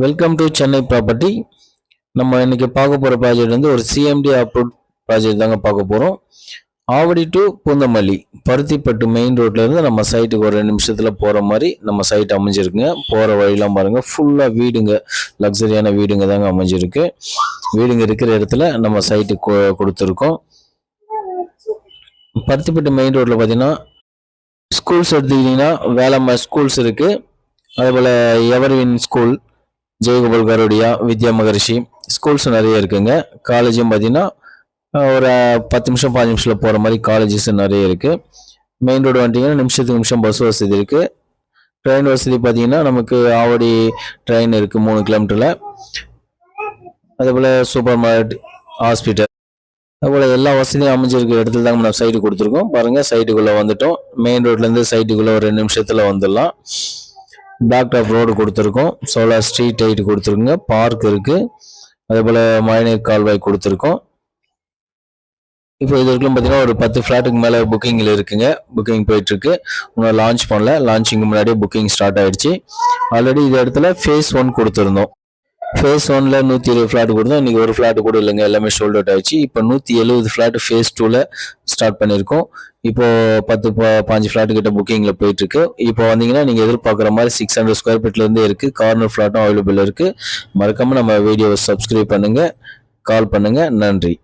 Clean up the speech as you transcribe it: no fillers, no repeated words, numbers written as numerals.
Welcome to Chennai property. நம்ம இன்னைக்கு பார்க்க போகிற ப்ராஜெக்ட் வந்து ஒரு சிஎம்டி அப்ரூவ் ப்ராஜெக்ட் தாங்க பார்க்க போகிறோம். ஆவடி டு பூந்தமல்லி பருத்திப்பட்டு மெயின் ரோட்லேருந்து நம்ம சைட்டுக்கு ஒரு 2 நிமிஷத்தில் போகிற மாதிரி நம்ம சைட் அமைஞ்சிருக்குங்க. போகிற வழியெல்லாம் பாருங்கள், ஃபுல்லாக வீடுங்க, லக்ஸரியான வீடுங்க தாங்க அமைஞ்சிருக்கு. வீடுங்க இருக்கிற இடத்துல நம்ம சைட்டுக்கு கொடுத்துருக்கோம். பருத்திப்பட்டு மெயின் ரோட்டில் பார்த்தீங்கன்னா ஸ்கூல்ஸ் எடுத்துக்கிட்டிங்கன்னா வேலம்மா ஸ்கூல்ஸ் இருக்குது. அதேபோல் எவர்வின் ஸ்கூல், ஜெயகோபால் கரோடியா, வித்யா மகரிஷி ஸ்கூல்ஸ் நிறைய இருக்குங்க. காலேஜும் பார்த்தீங்கன்னா ஒரு 10 நிமிஷம் 5 நிமிஷத்தில் போகிற மாதிரி காலேஜஸ் நிறைய இருக்குது. மெயின் ரோடு வந்துட்டிங்கன்னா நிமிஷத்துக்கு நிமிஷம் பஸ் வசதி இருக்குது. ட்ரெயின் வசதி பார்த்தீங்கன்னா நமக்கு ஆவடி ட்ரெயின் இருக்குது 3 கிலோமீட்டரில். அதேபோல் சூப்பர் மார்க்கெட், ஹாஸ்பிட்டல், அதுபோல் எல்லா வசதியும் அமைஞ்சிருக்க இடத்துல தாங்க நம்ம சைட்டு கொடுத்துருக்கோம். பாருங்கள், சைட்டுக்குள்ளே வந்துட்டோம். மெயின் ரோட்லேருந்து சைட்டுக்குள்ளே ஒரு 2 நிமிஷத்தில் வந்துடலாம். பேக் டாப் ரோடு கொடுத்துருக்கோம். சோலார் ஸ்ட்ரீட் லைட் கொடுத்துருக்குங்க. பார்க் இருக்குது. அதே போல் மழைநீர் கால்வாய் கொடுத்துருக்கோம். இப்போ இது வரைக்கும் பார்த்தீங்கன்னா ஒரு 10 ஃப்ளாட்டுக்கு மேலே புக்கிங்கில் இருக்குங்க. புக்கிங் போயிட்டுருக்கு. இன்னும் லான்ச் பண்ணல. லான்ச்சிங்க்கு முன்னாடியே புக்கிங் ஸ்டார்ட் ஆகிடுச்சு. ஆல்ரெடி இந்த இடத்துல ஃபேஸ் 1 கொடுத்துருந்தோம். ஃபேஸ் 1ல் 120 ஃப்ளாட் கொடுத்தோம். இன்றைக்கி ஒரு ஃப்ளாட் கூட இல்லைங்க, எல்லாமே சோல்ட் அவுட் ஆகிடுச்சு. இப்போ 170 ஃப்ளாட் ஃபேஸ் 2ல் ஸ்டார்ட் பண்ணியிருக்கோம். இப்போது 10-15 ஃப்ளாட்டு கிட்ட புக்கிங்கில் போயிட்டுருக்கு. இப்போ வந்தீங்கன்னா நீங்கள் எதிர்பார்க்குற மாதிரி 600 ஸ்கொயர் ஃபீட்லேருந்தே இருக்குது. கார்னர் ஃப்ளாட்டும் அவைலபிள் இருக்குது. மறக்காமல் நம்ம வீடியோவை சப்ஸ்கிரைப் பண்ணுங்கள், கால் பண்ணுங்கள். நன்றி.